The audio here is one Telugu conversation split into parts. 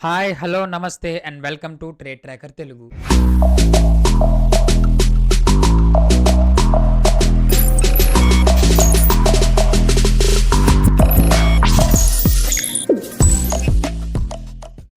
హాయ్, హలో, నమస్తే and welcome to trade tracker Telugu.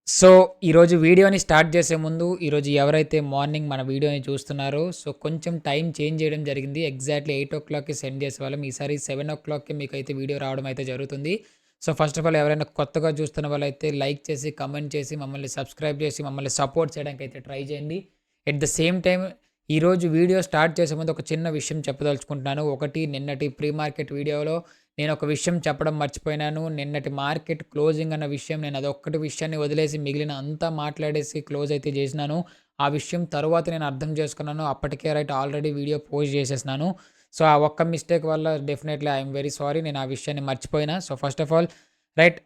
So, ఈరోజు వీడియోని స్టార్ట్ చేసే ముందు ఈరోజు ఎవరైతే మార్నింగ్ మన వీడియోని చూస్తున్నారో కొంచెం టైం చేంజ్ చేయడం జరిగింది. ఎగ్జాక్ట్‌లీ 8:00కి సెండ్ చేసేవాళ్ళం. ఈసారి 7:00కి మీకైతే వీడియో రావడం అయితే జరుగుతుంది. ఫస్ట్ ఆఫ్ ఆల్ ఎవరైనా కొత్తగా చూస్తున్న వాళ్ళైతే లైక్ చేసి, కమెంట్ చేసి, మమ్మల్ని సబ్స్క్రైబ్ చేసి, మమ్మల్ని సపోర్ట్ చేయడానికైతే ట్రై చేయండి. ఎట్ ద సేమ్ టైమ్ ఈరోజు వీడియో స్టార్ట్ చేసే ముందు ఒక చిన్న విషయం చెప్పదలుచుకుంటున్నాను. ఒకటి, నిన్నటి ప్రీ మార్కెట్ వీడియోలో నేను ఒక విషయం చెప్పడం మర్చిపోయినాను. నిన్నటి మార్కెట్ క్లోజింగ్ అన్న విషయం నేను అదొక్కటి విషయాన్ని వదిలేసి మిగిలిన అంతా మాట్లాడేసి క్లోజ్ అయితే చేసినాను. ఆ విషయం తరువాత నేను అర్థం చేసుకున్నాను. అప్పటికే ఆల్రెడీ వీడియో పోస్ట్ చేసేసినాను. ఆ ఒక్క మిస్టేక్ వల్ల definitely I am very sorry. నేను ఆ విషయాన్ని మర్చిపోయినా. First of all right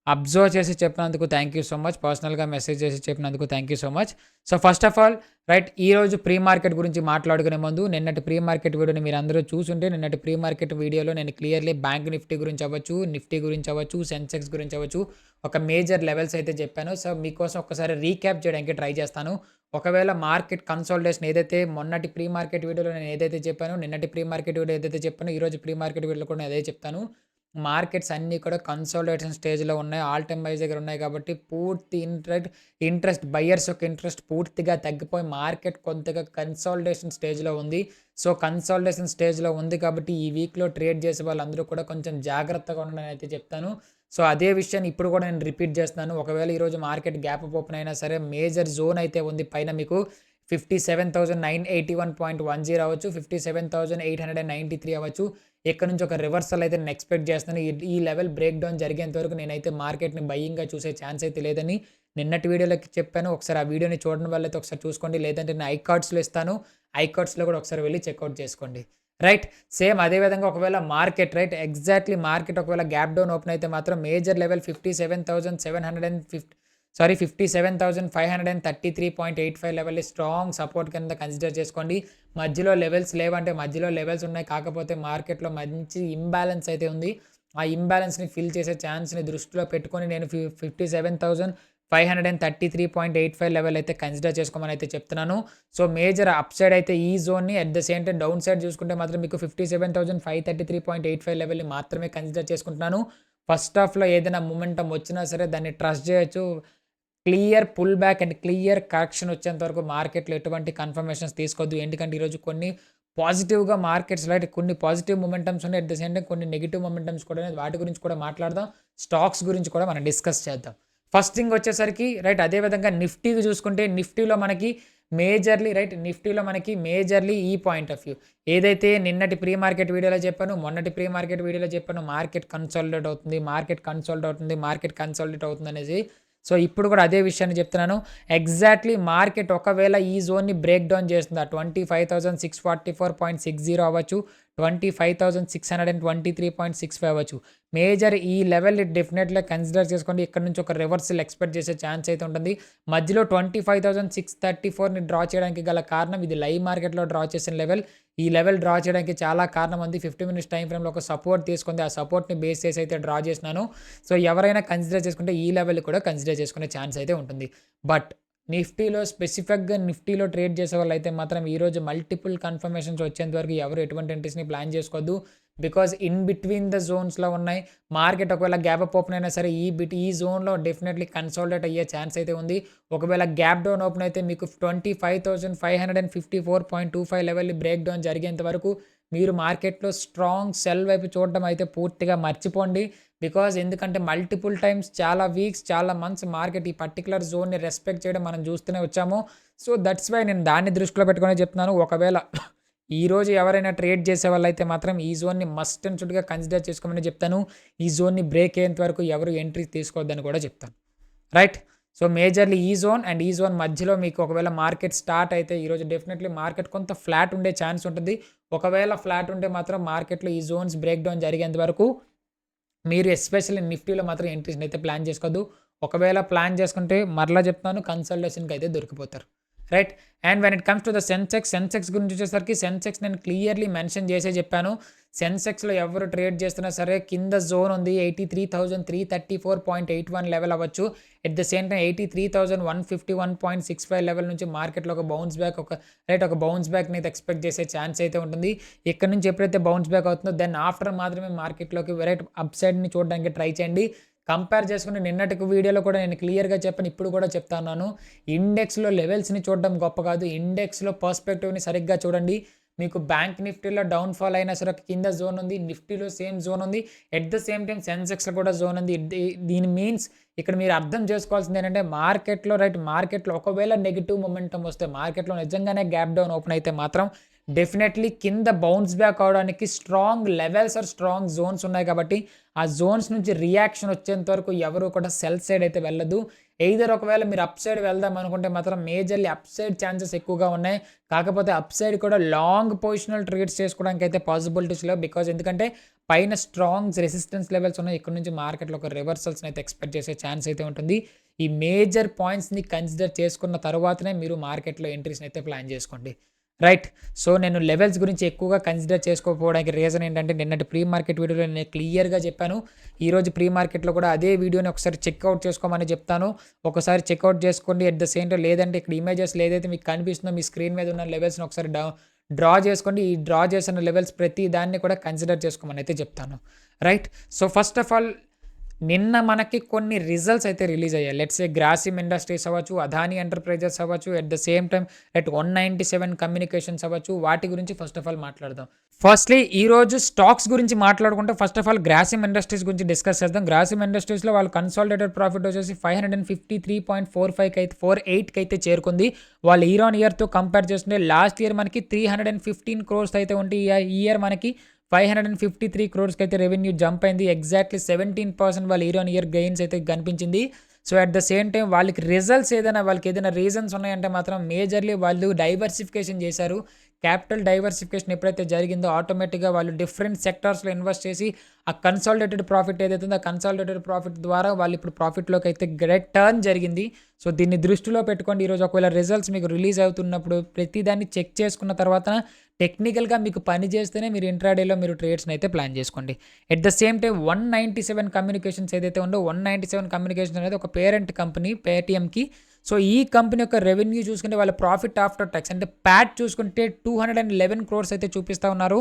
observe చేసి చెప్పినందుకు థ్యాంక్ యూ సో మచ్. పర్సనల్‌గా మెసేజ్ చేసి చెప్పినందుకు thank you so much. First of all ఈరోజు ప్రీ మార్కెట్ గురించి మాట్లాడుకునే ముందు నిన్నటి ప్రీ మార్కెట్ వీడియోని మీరందరూ చూసుంటే నిన్నటి ప్రీ మార్కెట్ వీడియోలో నేను క్లియర్‌లీ బ్యాంక్ నిఫ్టీ గురించి అవ్వచ్చు, నిఫ్టీ గురించి అవ్వచ్చు, సెన్సెక్స్ గురించి అవ్వచ్చు, ఒక మేజర్ లెవెల్స్ అయితే చెప్పాను. మీకోసం ఒక్కసారి రీక్యాప్ చేయడానికి ట్రై చేస్తాను. ఒకవేళ మార్కెట్ కన్సాలిడేషన్ ఏదైతే మొన్నటి ప్రీ మార్కెట్ వీడియోలో నేను ఏదైతే చెప్పానో, నిన్నటి ప్రీ మార్కెట్ వీడియో ఏదైతే చెప్పానో, ఈరోజు ప్రీ మార్కెట్ వీడియోలో కూడా అదే చెప్తాను. మార్కెట్స్ అన్నీ కూడా కన్సాలిడేషన్ స్టేజ్‌లో ఉన్నాయి. ఆల్ టైమ్ హైస్ దగ్గర ఉన్నాయి కాబట్టి పూర్తి ఇంట్రెస్ట్ బయర్స్ యొక్క ఇంట్రెస్ట్ పూర్తిగా తగ్గిపోయి మార్కెట్ కొంతగా కన్సాలిడేషన్ స్టేజ్‌లో ఉంది. కన్సాలిడేషన్ స్టేజ్‌లో ఉంది కాబట్టి ఈ వీక్‌లో ట్రేడ్ చేసే వాళ్ళందరూ కూడా కొంచెం జాగ్రత్తగా ఉండండి అయితే చెప్తాను. అదే విషయాన్ని ఇప్పుడు కూడా నేను రిపీట్ చేస్తున్నాను. ఒకవేళ ఈరోజు మార్కెట్ గ్యాప్ అప్ ఓపెన్ అయినా సరే మేజర్ జోన్ అయితే ఉంది. పైన మీకు 57,981.10 అవ్వచ్చు, 57,893 అవ్వచ్చు. ఇక్కడ నుంచి ఒక రివర్సల్ అయితే నేను ఎక్స్‌పెక్ట్ చేస్తున్నాను. ఈ లెవెల్ బ్రేక్ డౌన్ జరిగేంత వరకు నేనైతే మార్కెట్‌ని బయింగ్‌గా చూసే ఛాన్స్ అయితే లేదని నిన్నటి వీడియోలోకి చెప్పాను. ఒకసారి ఆ వీడియోని చూడని వాళ్ళైతే ఒకసారి చూసుకోండి. లేదంటే నేను ఐ కార్డ్స్‌లో ఇస్తాను. ఐ కార్డ్స్‌లో కూడా ఒకసారి వెళ్లి చెక్‌ఔట్ చేసుకోండి. సేమ్ అదే విధంగా ఒకవేళ మార్కెట్ ఎగ్జాక్ట్‌లీ మార్కెట్ ఒకవేళ గ్యాప్ డౌన్ ఓపెన్ అయితే మాత్రం మేజర్ లెవెల్ 57,533.85 లెవెల్‌ని స్ట్రాంగ్ సపోర్ట్ కింద కన్సిడర్ చేసుకోండి. మధ్యలో లెవెల్స్ లేవంటే మధ్యలో లెవెల్స్ ఉన్నాయి. కాకపోతే మార్కెట్‌లో మంచి ఇంబాలెన్స్ అయితే ఉంది. ఆ ఇంబాలెన్స్‌ని ఫిల్ చేసే ఛాన్స్‌ని దృష్టిలో పెట్టుకొని నేను 57,533.85 లెవెల్ అయితే కన్సిడర్ చేసుకోమని అయితే చెప్తున్నాను. మేజర్ అప్ సైడ్ అయితే ఈ జోన్‌ని at the same time down side చూసుకుంటే మాత్రం మీకు 57,533.85 లెవెల్‌ని మాత్రమే కన్సిడర్ చేసుకుంటున్నాను. ఫస్ట్ హాఫ్‌లో ఏదైనా మొమెంటమ్ వచ్చినా సరే దాన్ని ట్రస్ట్ చేయొచ్చు. Clear pull back and clear correction వచ్చేంత వరకు మార్కెట్‌లో ఎటువంటి కన్ఫర్మేషన్స్ తీసుకోవద్దు. ఎందుకంటే ఈరోజు కొన్ని పాజిటివ్‌గా మార్కెట్స్ కొన్ని పాజిటివ్ మొమెంటమ్స్ ఉన్నాయి. అట్ ద సేమ్ టైమ్ కొన్ని నెగెటివ్ మొమెంటమ్స్ కూడా ఉన్నాయి. వాటి గురించి కూడా మాట్లాడదాం. స్టాక్స్ గురించి కూడా మనం డిస్కస్ చేద్దాం. ఫస్ట్ థింగ్ వచ్చేసరికి అదే విధంగా నిఫ్టీకి చూసుకుంటే నిఫ్టీలో మనకి మేజర్‌లీ ఈ పాయింట్ ఆఫ్ వ్యూ ఏదైతే నిన్నటి ప్రీ మార్కెట్ వీడియోలో చెప్పానో, మొన్నటి ప్రీ మార్కెట్ వీడియోలో చెప్పానో మార్కెట్ కన్సాలిడేట్ అవుతుంది. మార్కెట్ కన్సాలిడేట్ అవుతుందనేసి ఇప్పుడు కూడా అదే విషయాన్ని చెప్తున్నాను. ఎగ్జాక్ట్‌లీ మార్కెట్ ఒకవేళ ఈ జోన్‌ని బ్రేక్ డౌన్ చేస్తుందా 25,644.60 అవ్వచ్చు, 25,623.65 అవ్వచ్చు. మేజర్ ఈ లెవెల్‌ని డెఫినెట్‌గా కన్సిడర్ చేసుకోండి. ఇక్కడ నుంచి ఒక రివర్సల్ ఎక్స్‌పెక్ట్ చేసే ఛాన్స్ అయితే ఉంటుంది. మధ్యలో 25,634ని డ్రా చేయడానికి గల కారణం ఇది లైవ్ మార్కెట్‌లో డ్రా చేసిన లెవెల్. ఈ లెవెల్ డ్రా చేయడానికి చాలా కారణం ఉంది. 50 మినిట్స్ టైమ్ ఫ్రేమ్‌లో ఒక సపోర్ట్ తీసుకుంది. ఆ సపోర్ట్‌ని బేస్ చేసి అయితే డ్రా చేసినాను. ఎవరైనా కన్సిడర్ చేసుకుంటే ఈ లెవెల్ కూడా కన్సిడర్ చేసుకునే ఛాన్స్ అయితే ఉంటుంది. బట్ నిఫ్టీలో ట్రేడ్ చేసేవాళ్ళైతే మాత్రం ఈరోజు మల్టిపుల్ కన్ఫర్మేషన్స్ వచ్చేంత వరకు ఎవరు ఎటువంటి ఎంట్రీస్‌ని ప్లాన్ చేసుకోవద్దు. బికాజ్ ఇన్ బిట్వీన్ ద జోన్స్‌లో ఉన్నాయి. మార్కెట్ ఒకవేళ గ్యాప్ అప్ ఓపెన్ అయినా సరే ఈ జోన్‌లో డెఫినెట్‌లీ కన్సాలిడేట్ అయ్యే ఛాన్స్ అయితే ఉంది. ఒకవేళ గ్యాప్ డౌన్ ఓపెన్ అయితే మీకు 25,554.25 లెవెల్‌ని బ్రేక్ డౌన్ జరిగేంత వరకు మీరు మార్కెట్‌లో స్ట్రాంగ్ సెల్ వైపు చూడడం అయితే పూర్తిగా మర్చిపోండి. బికాజ్ ఎందుకంటే మల్టిపుల్ టైమ్స్ చాలా వీక్స్, చాలా మంత్స్ మార్కెట్ ఈ పర్టిక్యులర్ జోన్‌ని రెస్పెక్ట్ చేయడం మనం చూస్తూనే వచ్చాము. దట్స్ వై నేను దాన్ని దృష్టిలో పెట్టుకునే చెప్తున్నాను. ఒకవేళ ఈరోజు ఎవరైనా ట్రేడ్ చేసేవాళ్ళైతే మాత్రం ఈ జోన్‌ని మస్ట్ అండ్ షుడ్‌గా కన్సిడర్ చేసుకోమని చెప్తాను. ఈ జోన్‌ని బ్రేక్ అయ్యేంత వరకు ఎవరు ఎంట్రీ తీసుకోవద్దని కూడా చెప్తాను. రైట్. మేజర్‌లీ ఈ జోన్ మధ్యలో మీకు ఒకవేళ మార్కెట్ స్టార్ట్ అయితే ఈరోజు డెఫినెట్‌లీ మార్కెట్ కొంత ఫ్లాట్ ఉండే ఛాన్స్ ఉంటుంది. ఒకవేళ ఫ్లాట్ ఉంటే మాత్రం మార్కెట్‌లో ఈ జోన్స్ బ్రేక్ డౌన్ జరిగేంత వరకు మీరు ఎస్పెషల్లీ నిఫ్టీలో మాత్రం ఎంట్రీస్‌ని అయితే ప్లాన్ చేసుకోవద్దు. ఒకవేళ ప్లాన్ చేసుకుంటే మరలా చెప్తున్నాను కన్సల్టేషన్‌కి అయితే దొరికిపోతారు. Right. And when it comes to the sensex గురించి వచ్చేసరికి సెన్సెక్స్ నేను క్లియర్లీ మెన్షన్ చేసే చెప్పాను. సెన్సెక్స్లో ఎవరు ట్రేడ్ చేస్తున్నా సరే కింద జోన్ ఉంది 83,334.81 లెవెల్ అవ్వచ్చు. At the same time 83,151.65 level నుంచి మార్కెట్లో ఒక బౌన్స్ బ్యాక్ ఒక బౌన్స్ బ్యాక్ని అయితే ఎక్స్పెక్ట్ చేసే ఛాన్స్ అయితే ఉంటుంది. ఇక్కడ నుంచి ఎప్పుడైతే బౌన్స్ బ్యాక్ అవుతుందో దెన్ ఆఫ్టర్ మాత్రమే మార్కెట్లోకి అప్ సైడ్ని చూడడానికి ట్రై చేయండి. కంపేర్ చేసుకుని నిన్నటికి వీడియోలో కూడా నేను క్లియర్గా చెప్పాను, ఇప్పుడు కూడా చెప్తాను. ఇండెక్స్లో లెవెల్స్ని చూడడం గొప్ప కాదు, ఇండెక్స్లో పర్స్పెక్టివ్ని సరిగ్గా చూడండి. మీకు బ్యాంక్ నిఫ్టీలో డౌన్ఫాల్ అయినా సరే కింద జోన్ ఉంది, నిఫ్టీలో సేమ్ జోన్ ఉంది, ఎట్ ద సేమ్ టైం సెన్సెక్స్లో కూడా జోన్ ఉంది. దీని మీన్స్ ఇక్కడ మీరు అర్థం చేసుకోవాల్సింది ఏంటంటే మార్కెట్లో ఒకవేళ నెగిటివ్ మొమెంటం వస్తే, మార్కెట్లో నిజంగానే గ్యాప్ డౌన్ ఓపెన్ అయితే మాత్రం డెఫినెట్లీ కింద బౌన్స్ బ్యాక్ అవడానికి strong levels or strong zones ఉన్నాయి. కాబట్టి ఆ జోన్స్ నుంచి రియాక్షన్ వచ్చేంత వరకు ఎవరు కూడా సెల్ సైడ్ అయితే వెళ్ళదు. ఎయిదర్ ఒకవేళ మీరు అప్ సైడ్ వెళ్దాం అనుకుంటే మాత్రం మేజర్లీ అప్ సైడ్ ఛాన్సెస్ ఎక్కువగా ఉన్నాయి. కాకపోతే అప్ సైడ్ కూడా లాంగ్ పొజిషనల్ ట్రేడ్స్ చేసుకోవడానికి అయితే పాసిబిలిటీస్ లేవు. ఎందుకంటే పైన స్ట్రాంగ్ రెసిస్టెన్స్ లెవెల్స్ ఉన్నాయి. ఇక్కడ నుంచి మార్కెట్లో ఒక రివర్సల్స్ని అయితే ఎక్స్పెక్ట్ చేసే ఛాన్స్ అయితే ఉంటుంది. ఈ మేజర్ పాయింట్స్ని కన్సిడర్ చేసుకున్న తర్వాతనే మీరు మార్కెట్లో ఎంట్రీస్ని అయితే ప్లాన్ చేసుకోండి. రైట్. సో నేను లెవెల్స్ గురించి ఎక్కువగా కన్సిడర్ చేసుకోకపోవడానికి రీజన్ ఏంటంటే నిన్నటి ప్రీ మార్కెట్ వీడియోలో నేను క్లియర్గా చెప్పాను. ఈరోజు ప్రీ మార్కెట్లో కూడా అదే వీడియోని ఒకసారి చెక్అవుట్ చేసుకోమని చెప్తాను. ఒకసారి చెక్అవుట్ చేసుకోండి. ఎట్ ద సేమ్ టైం లేదంటే ఇక్కడ ఇమేజెస్ ఏదైతే మీకు కనిపిస్తుందో మీ స్క్రీన్ మీద ఉన్న లెవెల్స్ని ఒకసారి డ్రా చేసుకోండి. ఈ డ్రా చేసిన లెవెల్స్ ప్రతి దాన్ని కూడా కన్సిడర్ చేసుకోమని అయితే చెప్తాను. Right. So first of all నిన్న మనకి కొన్ని రిజల్ట్స్ అయితే రిలీజ్ అయ్యాయి. లెట్స్ సే గ్రాసిమ్ ఇండస్ట్రీస్ అవ్వచ్చు, అదానీ ఎంటర్ప్రైజెస్ అవ్వచ్చు, at the same time 197 communications అవ్వచ్చు. వాటి గురించి ఫస్ట్ ఆఫ్ ఆల్ మాట్లాడదాం. ఫస్ట్లీ ఈరోజు స్టాక్స్ గురించి మాట్లాడుకుంటే first of all Grasim industries గురించి డిస్కస్ చేద్దాం. గ్రాసిమ్ ఇండస్ట్రీస్లో వాళ్ళు కన్సాలిడేటెడ్ ప్రాఫిట్ వచ్చేసి 553.48 అయితే చేరుకుంది. వాళ్ళు ఇయర్ ఆన్ ఇయర్తో కంపేర్ చేస్తుంటే లాస్ట్ ఇయర్ మనకి 315 crores అయితే ఉంటే ఈ ఇయర్ మనకి 553 crores అయితే రెవెన్యూ జంప్ అయింది. ఎగ్జాక్ట్లీ 17% వాళ్ళ ఇయర్ ఆన్ ఇయర్ గెయిన్స్ అయితే కనిపించింది. So at the same time వాళ్ళకి ఏదైనా రీజన్స్ ఉన్నాయంటే మాత్రం మేజర్లీ వాళ్ళు డైవర్సిఫికేషన్ చేశారు. క్యాపిటల్ డైవర్సిఫికేషన్ ఎప్పుడైతే జరిగిందో ఆటోమేటిక్గా వాళ్ళు డిఫరెంట్ సెక్టార్స్లో ఇన్వెస్ట్ చేసి ఆ కన్సాలిడేటెడ్ ప్రాఫిట్ ఏదైతే ఉందో ఆ కన్సాలిడేటెడ్ ప్రాఫిట్ ద్వారా వాళ్ళు ఇప్పుడు ప్రాఫిట్లోకి అయితే గ్రేట్ టర్న్ జరిగింది. సో దీన్ని దృష్టిలో పెట్టుకోండి. ఈరోజు ఒకవేళ రిజల్ట్స్ మీకు రిలీజ్ అవుతున్నప్పుడు ప్రతిదాన్ని చెక్ చేసుకున్న తర్వాత టెక్నికల్గా మీకు పని చేస్తేనే మీరు ఇంట్రాడేలో మీరు ట్రేడ్స్ని అయితే ప్లాన్ చేసుకోండి. At the same time 197 communications ఏదైతే ఉందో 197 కమ్యూనికేషన్స్ అనేది ఒక పేరెంట్ కంపెనీ పేటిఎంకి. సో ఈ కంపెనీ యొక్క రెవెన్యూ చూసుకుంటే వాళ్ళ ప్రాఫిట్ ఆఫ్టర్ ట్యాక్స్ అంటే ప్యాట్ చూసుకుంటే 211 crores అయితే చూపిస్తూ ఉన్నారు.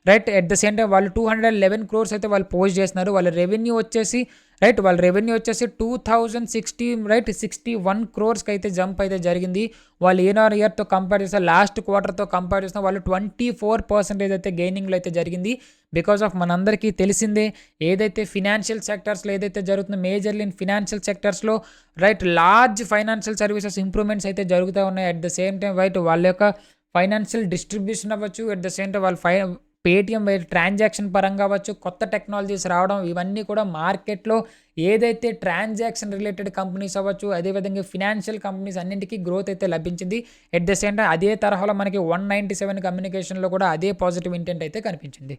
Right. At the same time వాళ్ళు 211 crores అయితే వాళ్ళు పోస్ట్ చేస్తున్నారు. వాళ్ళ రెవెన్యూ వచ్చేసి 61 crores అయితే జంప్ అయితే జరిగింది. వాళ్ళు ఇయర్తో కంపేర్ చేస్తే లాస్ట్ క్వార్టర్తో కంపేర్ చేస్తే వాళ్ళు 24% అయితే గెయినింగ్లో అయితే జరిగింది. బికాస్ ఆఫ్ మనందరికీ తెలిసిందే ఏదైతే ఫినాన్షియల్ సెక్టర్స్లో ఏదైతే జరుగుతుందో మేజర్లీ ఫినాన్షియల్ సెక్టర్స్లో లార్జ్ ఫైనాన్షియల్ సర్వీసెస్ ఇంప్రూవ్మెంట్స్ అయితే జరుగుతూ ఉన్నాయి. అట్ ద సేమ్ టైం వాళ్ళ యొక్క ఫైనాన్షియల్ డిస్ట్రిబ్యూషన్ అవ్వచ్చు, అట్ ద సేమ్ టైం వాళ్ళ పేటిఎం ట్రాన్సాక్షన్ పరంగా అవ్వచ్చు, కొత్త టెక్నాలజీస్ రావడం, ఇవన్నీ కూడా మార్కెట్లో ఏదైతే ట్రాన్సాక్షన్ రిలేటెడ్ కంపెనీస్ అవ్వచ్చు, అదేవిధంగా ఫినాన్షియల్ కంపెనీస్ అన్నింటికీ గ్రోత్ అయితే లభించింది. ఎట్ ద సేమ్ టైం అదే తరహాలో మనకి 197 కమ్యూనికేషన్లో కూడా అదే పాజిటివ్ ఇంటెంట్ అయితే కనిపించింది.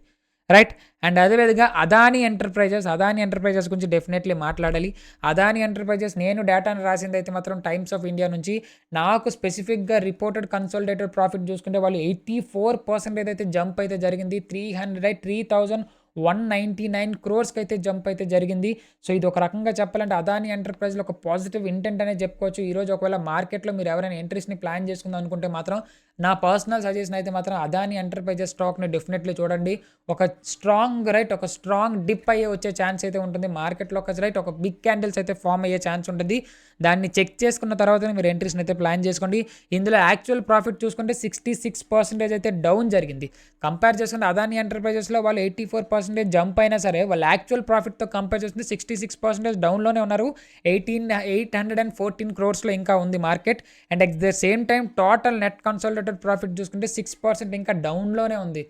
రైట్. అండ్ అదేవిధంగా అదానీ ఎంటర్ప్రైజెస్ గురించి డెఫినెట్లీ మాట్లాడాలి. అదానీ ఎంటర్ప్రైజెస్ నేను డేటాను రాసింది అయితే మాత్రం టైమ్స్ ఆఫ్ ఇండియా నుంచి. నాకు స్పెసిఫిక్గా రిపోర్టెడ్ కన్సాలిడేటెడ్ ప్రాఫిట్ చూసుకుంటే వాళ్ళు 84% ఏదైతే జంప్ అయితే జరిగింది. 3,199 crores అయితే జంప్ అయితే జరిగింది. సో ఇది ఒక రకంగా చెప్పాలంటే అదానీ ఎంటర్ప్రైజ్లో ఒక పాజిటివ్ ఇంటెంట్ అనేది చెప్పుకోవచ్చు. ఈరోజు ఒకవేళ మార్కెట్లో మీరు ఎవరైనా ఎంట్రీస్ని ప్లాన్ చేసుకుందాం అనుకుంటే మాత్రం నా పర్సనల్ సజెషన్ అయితే మాత్రం అదానీ ఎంటర్ప్రైజెస్ స్టాక్ని డెఫినెట్లీ చూడండి. ఒక స్ట్రాంగ్ డిప్ అయ్యే వచ్చే ఛాన్స్ అయితే ఉంటుంది. మార్కెట్లో ఒక బిగ్ క్యాండిల్స్ అయితే ఫామ్ అయ్యే ఛాన్స్ ఉంటుంది. దాన్ని చెక్ చేసుకున్న తర్వాత మీరు ఎంట్రీస్ని అయితే ప్లాన్ చేసుకోండి. ఇందులో యాక్చువల్ ప్రాఫిట్ చూసుకుంటే 66% అయితే డౌన్ జరిగింది. కంపేర్ చేసుకుంటే అదానీ ఎంటర్ప్రైజెస్లో వాళ్ళు 84% జంప్ అయినా సరే వాళ్ళు యాక్చువల్ ప్రాఫిట్తో కంపేర్ చేసుకుంటే 66% డౌన్లోనే ఉన్నారు. 814 crores ఇంకా ఉంది market. And at the same time total net consolidated profit చూసుకుంటే 6% ఇంకా డౌన్లోనే ఉంది.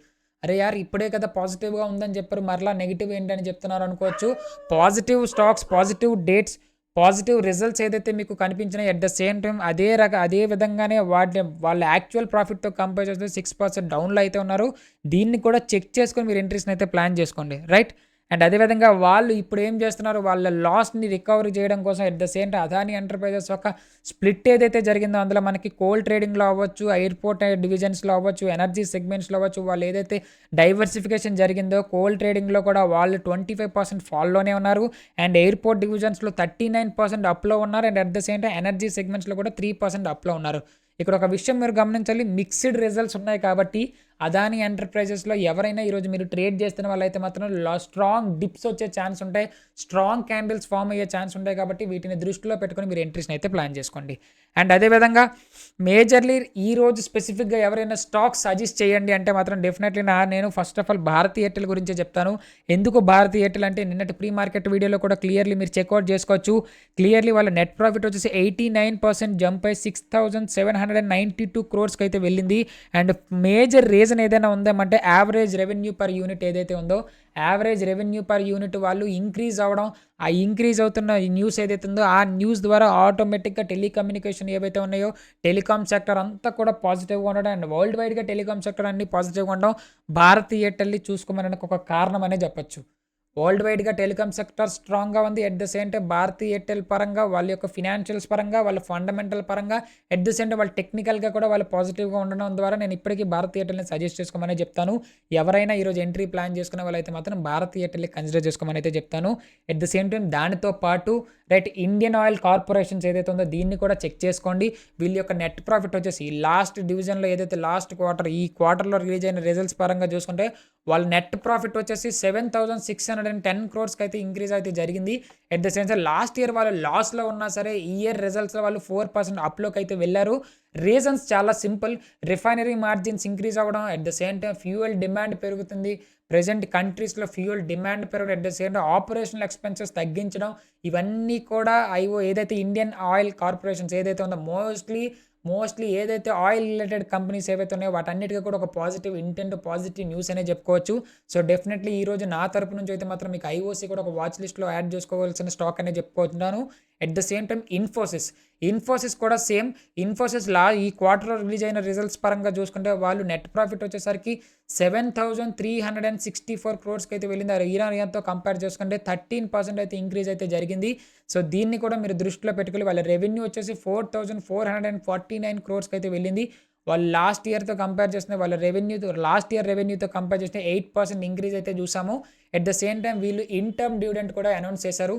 అరే యార్ ఇప్పుడే కదా పాజిటివ్గా ఉందని చెప్పారు, మరలా నెగిటివ్ ఏంటని చెప్తున్నారు అనుకోవచ్చు. Positive stocks, positive dates, positive results ఏదైతే మీకు కనిపించినాయి అట్ ద సేమ్ టైం అదే విధంగానే వాళ్ళ యాక్చువల్ ప్రాఫిట్తో కంపేర్ చేస్తే 6% డౌన్లో అయితే ఉన్నారు. దీన్ని కూడా చెక్ చేసుకొని మీరు ఎంట్రీస్ని అయితే ప్లాన్ చేసుకోండి. రైట్. అండ్ అదేవిధంగా వాళ్ళు ఇప్పుడు ఏం చేస్తున్నారు, వాళ్ళ లాస్‌ని రికవరీ చేయడం కోసం at the same time Adani enterprises యొక్క స్ప్లిట్ ఏదైతే జరిగిందో అందులో మనకి కోల్ ట్రేడింగ్‌లో అవ్వచ్చు, ఎయిర్‌పోర్ట్ డివిజన్స్‌లో అవ్వచ్చు, ఎనర్జీ సెగ్మెంట్స్‌లో అవ్వచ్చు, వాళ్ళు ఏదైతే డైవర్సిఫికేషన్ జరిగిందో కోల్ ట్రేడింగ్‌లో కూడా వాళ్ళు 25% ఫాల్‌లోనే ఉన్నారు. అండ్ ఎయిర్‌పోర్ట్ డివిజన్స్‌లో 39% అప్‌లో ఉన్నారు. And at the same time energy సెగ్మెంట్స్‌లో కూడా 3% అప్‌లో ఉన్నారు. ఇక్కడ ఒక విషయం మీరు గమనించాలి. మిక్స్డ్ రిజల్ట్స్ ఉన్నాయి కాబట్టి అదానీ ఎంటర్‌ప్రైజెస్‌లో ఎవరైనా ఈరోజు మీరు ట్రేడ్ చేస్తున్న వాళ్ళైతే మాత్రం స్ట్రాంగ్ డిప్స్ వచ్చే ఛాన్స్ ఉంటాయి. స్ట్రాంగ్ క్యాండిల్స్ ఫార్మ్ అయ్యే ఛాన్స్ ఉంటాయి కాబట్టి వీటిని దృష్టిలో పెట్టుకొని మీరు ఎంట్రీస్‌ని అయితే ప్లాన్ చేసుకోండి. అండ్ అదేవిధంగా మేజర్‌లీ ఈరోజు స్పెసిఫిక్‌గా ఎవరైనా స్టాక్స్ సజెస్ట్ చేయండి అంటే మాత్రం డెఫినెట్‌లీ నేను first of all Bharti Airtel గురించే చెప్తాను. ఎందుకు భారతీ ఎయిర్టెల్ అంటే నిన్నటి ప్రీ మార్కెట్ వీడియోలో కూడా క్లియర్‌లీ మీరు చెక్‌ఔట్ చేసుకోవచ్చు. క్లియర్‌లీ వాళ్ళ నెట్ ప్రాఫిట్ వచ్చేసి 89% జంప్ అయ్యి 6,792 క్రోర్స్‌కి అయితే వెళ్ళింది. అండ్ మేజర్ రీజన్ ఏదైనా ఉందేమంటే యావరేజ్ రెవెన్యూ పర్ యూనిట్ ఏదైతే ఉందో, యావరేజ్ రెవెన్యూ పర్ యూనిట్ వాళ్ళు ఇంక్రీజ్ అవ్వడం, ఆ ఇంక్రీజ్ అవుతున్న ఈ న్యూస్ ఏదైతే ఉందో ఆ న్యూస్ ద్వారా ఆటోమేటిక్‌గా టెలికమ్యూనికేషన్ ఏవైతే ఉన్నాయో టెలికామ్ సెక్టర్ అంతా కూడా పాజిటివ్‌గా ఉండడం అండ్ వరల్డ్ వైడ్‌గా టెలికామ్ సెక్టర్ అన్నీ పాజిటివ్‌గా ఉండడం భారతీ ఎయిర్టెల్‌ని చూసుకోమనడానికి ఒక కారణం అనే చెప్పొచ్చు. వరల్డ్ వైడ్‌గా టెలికామ్ సెక్టర్ స్ట్రాంగ్‌గా ఉంది. At the same time Bharti Airtel పరంగా వాళ్ళ యొక్క ఫినాన్షియల్స్ పరంగా, వాళ్ళ ఫండమెంటల్ పరంగా, ఎట్ ద సేమ్ టైమ్ వాళ్ళు టెక్నికల్‌గా కూడా వాళ్ళు పాజిటివ్‌గా ఉండడం ద్వారా నేను ఇప్పటికీ భారతీ ఎయిర్టెల్‌ని సజెస్ట్ చేసుకోమనే చెప్తాను. ఎవరైనా ఈరోజు ఎంట్రీ ప్లాన్ చేసుకునే వాళ్ళైతే మాత్రం భారతీ ఎయిర్టెల్‌ని కన్సిడర్ చేసుకోమని అయితే చెప్తాను. ఎట్ ద సేమ్ టైమ్ దానితో పాటు ఇండియన్ ఆయిల్ కార్పొరేషన్స్ ఏదైతే ఉందో దీన్ని కూడా చెక్ చేసుకోండి. వీళ్ళ యొక్క నెట్ ప్రాఫిట్ వచ్చేసి లాస్ట్ డివిజన్‌లో ఏదైతే లాస్ట్ క్వార్టర్ ఈ క్వార్టర్‌లో రిలీజ్ అయిన రిజల్ట్స్ పరంగా చూసుకుంటే వాళ్ళ నెట్ ప్రాఫిట్ వచ్చేసి 7,610 క్రోర్స్‌కి అయితే ఇంక్రీజ్ అయితే జరిగింది. At the same time last year వాళ్ళు లాస్‌లో ఉన్నా సరే ఈ ఇయర్ రిజల్ట్స్‌లో వాళ్ళు 4% అప్‌లోకి అయితే వెళ్లారు. రీజన్స్ చాలా సింపుల్. రిఫైనరీ మార్జిన్స్ ఇంక్రీజ్ అవ్వడం, at the same time fuel demand పెరుగుతుంది. ప్రెజెంట్ కంట్రీస్‌లో ఫ్యూయల్ డిమాండ్ పెరగడం, at the same time operational expenses తగ్గించడం, ఇవన్నీ కూడా ఏదైతే ఇండియన్ ఆయిల్ కార్పొరేషన్స్ ఏదైతే ఉందో మోస్ట్‌లీ ఏదైతే ఆయిల్ రిలేటెడ్ కంపెనీస్ ఏవైతే ఉన్నాయో వాటన్నిటికి కూడా ఒక పాజిటివ్ ఇంటెంట్, పాజిటివ్ న్యూస్ అనే చెప్పుకోవచ్చు. సో, డెఫినెట్‌లీ ఈరోజు నా తరపు నుంచి అయితే మాత్రం మీకు ఐఓసీ కూడా ఒక వాచ్ లిస్ట్‌లో యాడ్ చేసుకోవాల్సిన స్టాక్ అనే చెప్పుకుంటున్నాను. At the same time Infosys కూడా సేమ్. ఇన్ఫోసిస్ ఈ క్వార్టర్‌లో రిలీజ్ అయిన రిజల్ట్స్ పరంగా చూసుకుంటే వాళ్ళు నెట్ ప్రాఫిట్ వచ్చేసరికి 7,364 క్రోర్స్‌కి అయితే వెళ్ళింది. ఇయర్ ఇయర్‌తో కంపేర్ చేసుకుంటే 13% అయితే ఇంక్రీజ్ అయితే జరిగింది. సో, దీన్ని కూడా మీరు దృష్టిలో పెట్టుకొని వాళ్ళ రెవెన్యూ వచ్చేసి 4,449 క్రోర్స్‌కి అయితే వెళ్ళింది. వాళ్ళు లాస్ట్ ఇయర్‌తో కంపేర్ చేస్తే వాళ్ళ లాస్ట్ ఇయర్ రెవెన్యూతో కంపేర్ చేస్తే 8% ఇంక్రీజ్ అయితే చూసాము. ఎట్ ద సేమ్ టైమ్ వీళ్ళు ఇన్ టర్మ్ డివిడెండ్ కూడా అనౌన్స్ చేశారు.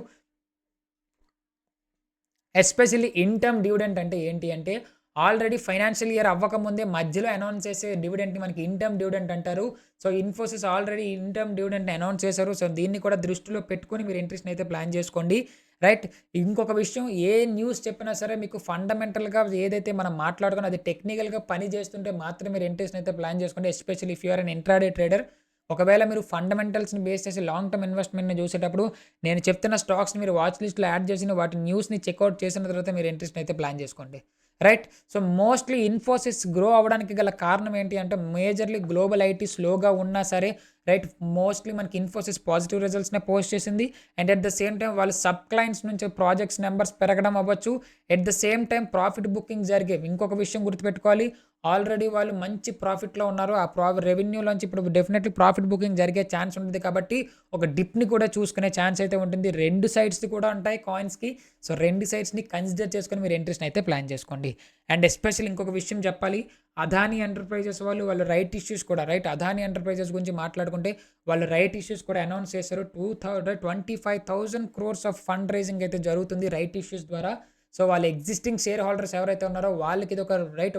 ఎస్పెషల్లీ ఇన్ టర్మ్ డివిడెండ్ అంటే ఏంటి అంటే, ఆల్రెడీ ఫైనాన్షియల్ ఇయర్ అవ్వకముందే మధ్యలో అనౌన్స్ చేసే డివిడెండ్‌ని మనకి ఇన్ టర్మ్ డివిడెండ్ అంటారు. So, Infosys already interim డివిడెండ్‌ని అనౌన్స్ చేశారు. సో, దీన్ని కూడా దృష్టిలో పెట్టుకొని మీరు ఎంట్రీస్‌ని అయితే ప్లాన్ చేసుకోండి. రైట్. ఇంకొక విషయం ఏ న్యూస్ చెప్పినా సరే మీకు ఫండమెంటల్‌గా ఏదైతే మనం మాట్లాడుకున్నామో అది టెక్నికల్‌గా పని చేస్తుంటే మాత్రమే మీరు ఎంట్రీస్‌ని అయితే ప్లాన్ చేసుకోండి. Especially if you are an intraday trader. ఒకవేళ మీరు ఫండమెంటల్స్‌ని బేస్ చేసి లాంగ్ టర్మ్ ఇన్వెస్ట్‌మెంట్‌ని చూసేటప్పుడు నేను చెప్తున్న స్టాక్స్‌ని మీరు వాచ్ లిస్ట్‌లో యాడ్ చేసి వాటి న్యూస్‌ని చెక్‌ఔట్ చేసిన తర్వాత మీరు ఎంట్రీస్‌ని అయితే ప్లాన్ చేసుకోండి. Right. So, mostly Infosys grow అవ్వడానికి గల కారణం ఏంటి అంటే మేజర్‌లీ గ్లోబల్ ఐటీ స్లోగా ఉన్నా సరే మోస్ట్‌లీ మనకి ఇన్ఫోసిస్ పాజిటివ్ రిజల్ట్స్‌నే పోస్ట్ చేసింది. And at the same time వాళ్ళ సబ్ క్లయింట్స్ నుంచి ప్రాజెక్ట్స్ నంబర్స్ పెరగడం అవ్వచ్చు. At the same time profit booking జరిగేవి. ఇంకొక విషయం గుర్తుపెట్టుకోవాలి. ఆల్రెడీ వాళ్ళు మంచి ప్రాఫిట్‌లో ఉన్నారు. ఆ రెవెన్యూలోంచి ఇప్పుడు డెఫినెట్‌లీ ప్రాఫిట్ బుకింగ్ జరిగే ఛాన్స్ ఉంటుంది కాబట్టి ఒక డిప్‌ని కూడా చూసుకునే ఛాన్స్ అయితే ఉంటుంది. 2 సైడ్స్ కూడా ఉంటాయి కాయిన్స్‌కి. సో, 2 సైడ్స్‌ని కన్సిడర్ చేసుకొని మీరు ఎంట్రీస్‌ని అయితే ప్లాన్ చేసుకోండి. అండ్ ఎస్పెషల్లీ ఇంకొక విషయం చెప్పాలి. అదానీ ఎంటర్‌ప్రైజెస్ వాళ్ళు రైట్ ఇష్యూస్ కూడా అదానీ ఎంటర్‌ప్రైజెస్ గురించి మాట్లాడుకుంటే వాళ్ళు రైట్ ఇష్యూస్ కూడా అనౌన్స్ చేశారు. 25,000 క్రోర్స్ ఆఫ్ ఫండ్ రైజింగ్ అయితే జరుగుతుంది రైట్ ఇష్యూస్ ద్వారా. సో, వాళ్ళ ఎగ్జిస్టింగ్ షేర్ హోల్డర్స్ ఎవరైతే ఉన్నారో వాళ్ళకి ఇది ఒక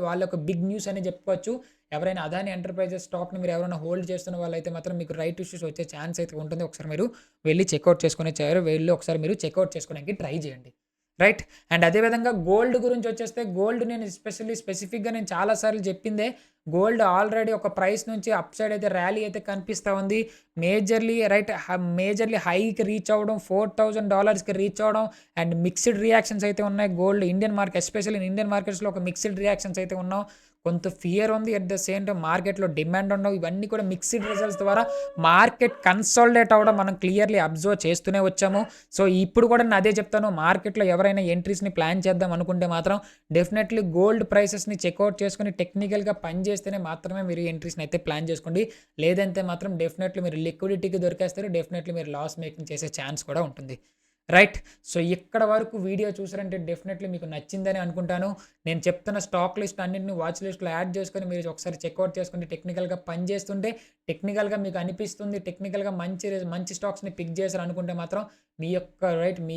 వాళ్ళ ఒక బిగ్ న్యూస్ అని చెప్పుకోవచ్చు. ఎవరైనా అదానీ ఎంటర్‌ప్రైజెస్ స్టాక్‌ని మీరు ఎవరైనా హోల్డ్ చేస్తున్న వాళ్ళైతే మాత్రం మీకు రైట్ ఇష్యూస్ వచ్చే ఛాన్స్ అయితే ఉంటుంది. ఒకసారి మీరు ఒకసారి మీరు చెక్‌ఔట్ చేసుకోవడానికి ట్రై చేయండి. రైట్. అండ్ అదేవిధంగా గోల్డ్ గురించి వచ్చేస్తే గోల్డ్ నేను స్పెసిఫిక్‌గా నేను చాలా సార్లు చెప్పిందే. గోల్డ్ ఆల్రెడీ ఒక ప్రైస్ నుంచి అప్ సైడ్ అయితే ర్యాలీ అయితే కనిపిస్తా ఉంది. మేజర్‌లీ హైకి రీచ్ అవ్వడం, $4,000కి రీచ్ అవ్వడం అండ్ మిక్స్డ్ రియాక్షన్స్ అయితే ఉన్నాయి. ఇండియన్ మార్కెట్ ఎస్పెషల్లీ ఇండియన్ మార్కెట్స్‌లో ఒక మిక్స్డ్ రియాక్షన్స్ అయితే ఉన్నాం. కొంత ఫియర్ ఉంది. అట్ ద సేమ్ టైమ్ మార్కెట్‌లో డిమాండ్ ఉండవు. ఇవన్నీ కూడా మిక్స్డ్ రిజల్ట్స్ ద్వారా మార్కెట్ కన్సాలిడేట్ అవ్వడం మనం క్లియర్‌లీ అబ్జర్వ్ చేస్తూనే వచ్చాము. సో, ఇప్పుడు కూడా నేను అదే చెప్తాను. మార్కెట్‌లో ఎవరైనా ఎంట్రీస్‌ని ప్లాన్ చేద్దాం అనుకుంటే మాత్రం డెఫినెట్‌లీ గోల్డ్ ప్రైసెస్‌ని చెక్‌ఔట్ చేసుకొని టెక్నికల్‌గా పని చేస్తేనే మాత్రమే మీరు ఎంట్రీస్‌ని అయితే ప్లాన్ చేసుకోండి. లేదంటే మాత్రం డెఫినెట్‌లీ మీరు లిక్విడిటీకి దొరికేస్తారు. డెఫినెట్‌లీ మీరు లాస్ మేకింగ్ చేసే ఛాన్స్ కూడా ఉంటుంది. రైట్. సో, ఇక్కడ వరకు వీడియో చూసారంటే డెఫినెట్‌లీ మీకు నచ్చిందని అనుకుంటాను. నేను చెప్తున్న స్టాక్ లిస్ట్ అన్నిటిని వాచ్ లిస్ట్‌లో యాడ్ చేసుకొని మీరు ఒకసారి చెక్‌ఔట్ చేసుకొని టెక్నికల్‌గా పని చేస్తుంటే టెక్నికల్‌గా మీకు అనిపిస్తుంది. టెక్నికల్‌గా మంచి స్టాక్స్‌ని పిక్ చేశారు అనుకుంటే మాత్రం మీ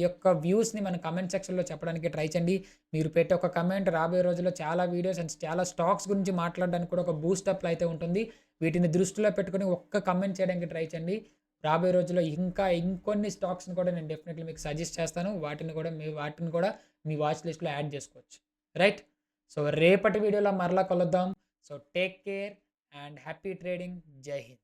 యొక్క వ్యూస్‌ని మన కామెంట్ సెక్షన్‌లో చెప్పడానికి ట్రై చేయండి. మీరు పెట్టే ఒక కామెంట్ రాబోయే రోజుల్లో చాలా వీడియోస్ అండ్ చాలా స్టాక్స్ గురించి మాట్లాడడానికి కూడా ఒక బూస్టప్‌లో అయితే ఉంటుంది. వీటిని దృష్టిలో పెట్టుకొని ఒక్క కామెంట్ చేయడానికి ట్రై చేయండి. రాబోయే రోజుల్లో ఇంకా ఇంకొన్ని స్టాక్స్‌ని కూడా నేను డెఫినెట్‌లీ మీకు సజెస్ట్ చేస్తాను. వాటిని కూడా మీ వాచ్ లిస్ట్‌లో యాడ్ చేసుకోవచ్చు. రైట్. సో, రేపటి వీడియోలో మరలా కలుద్దాం. So, take care and happy trading. జై హింద్.